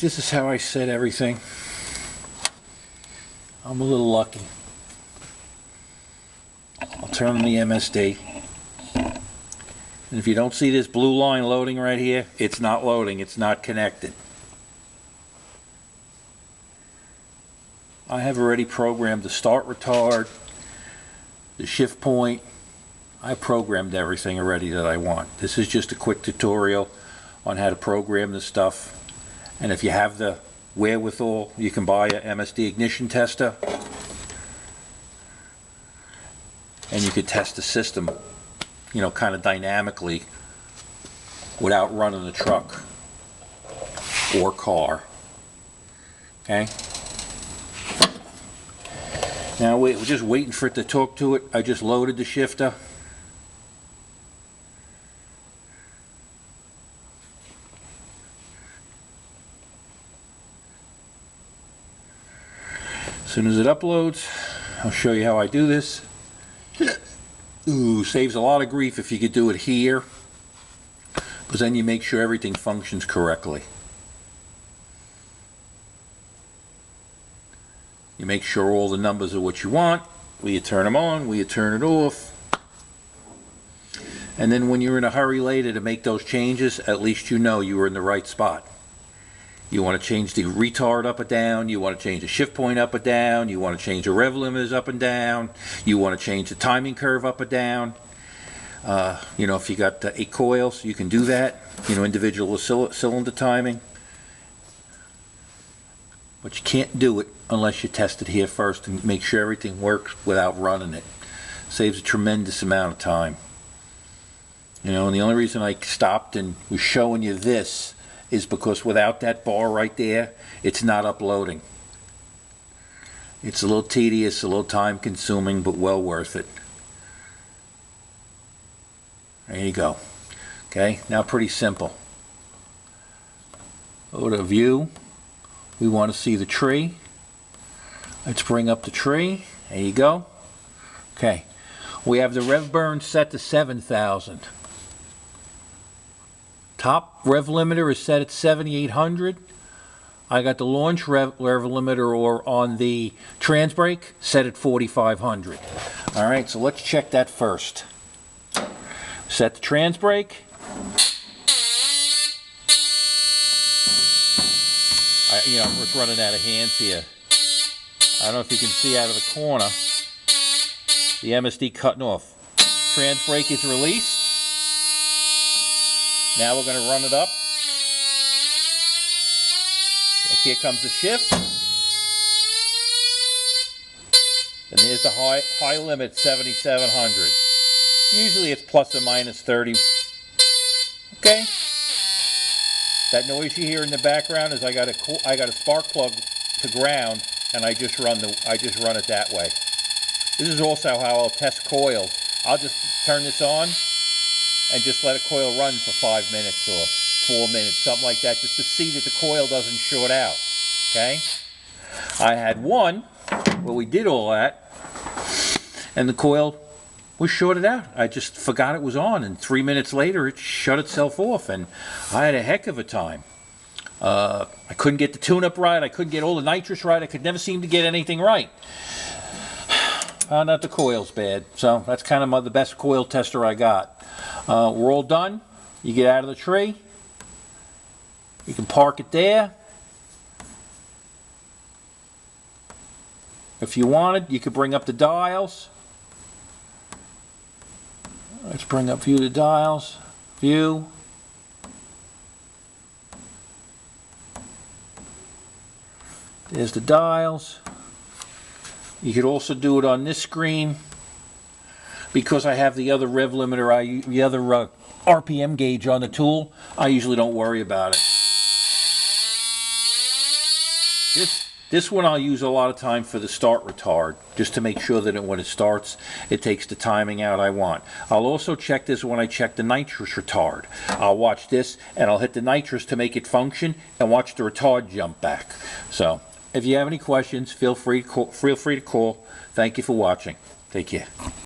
this is how I set everything. I'm a little lucky. I'll turn on the MSD. And if you don't see this blue line loading right here, it's not loading, it's not connected. I have already programmed the start retard, the shift point. I programmed everything already that I want. This is just a quick tutorial on how to program this stuff. And if you have the wherewithal, you can buy a MSD ignition tester. And you could test the system, you know, kind of dynamically without running the truck or car. Okay? Now we're just waiting for it to talk to it. I just loaded the shifter. As soon as it uploads, I'll show you how I do this. Ooh, saves a lot of grief if you could do it here, because then you make sure everything functions correctly. You make sure all the numbers are what you want. Will you turn them on? Will you turn it off? And then when you're in a hurry later to make those changes, at least you know you were in the right spot. You want to change the retard up or down, you want to change the shift point up or down, you want to change the rev limiters up and down, you want to change the timing curve up or down. You know, if you got 8 coils, you can do that, you know, individual cylinder timing. But you can't do it unless you test it here first and make sure everything works without running it. Saves a tremendous amount of time. You know, and the only reason I stopped and was showing you this is because without that bar right there, it's not uploading. It's a little tedious, a little time consuming, but well worth it. There you go. Okay, now pretty simple. Go to view. We want to see the tree. Let's bring up the tree. There you go. Okay, we have the rev burn set to 7,000. Top rev limiter is set at 7,800. I got the launch rev limiter or on the trans brake set at 4,500. All right, so let's check that first. Set the trans brake. I'm just running out of hands here. I don't know if you can see out of the corner. The MSD cutting off. Trans brake is released. Now we're going to run it up. Here comes the shift. And there's the high limit, 7,700. Usually it's plus or minus 30. Okay. That noise you hear in the background is I got a spark plug to ground, and I just run it that way. This is also how I'll test coils. I'll just turn this on and just let a coil run for 5 minutes or 4 minutes, something like that, just to see that the coil doesn't short out. Okay? I had one where we did all that, and the coil was shorted out. I just forgot it was on, and 3 minutes later it shut itself off, and I had a heck of a time. I couldn't get the tune-up right, I couldn't get all the nitrous right, I could never seem to get anything right. Found out the coil's bad, so that's kind of the best coil tester I got. We're all done. You get out of the tree. You can park it there. If you wanted, you could bring up the dials. Let's bring up view the dials. View. There's the dials. You could also do it on this screen. Because I have the other rev limiter, the other RPM gauge on the tool, I usually don't worry about it. This one I'll use a lot of time for the start retard, just to make sure that when it starts, it takes the timing out I want. I'll also check this when I check the nitrous retard. I'll watch this, and I'll hit the nitrous to make it function, and watch the retard jump back. So, if you have any questions, feel free to call. Thank you for watching. Take care.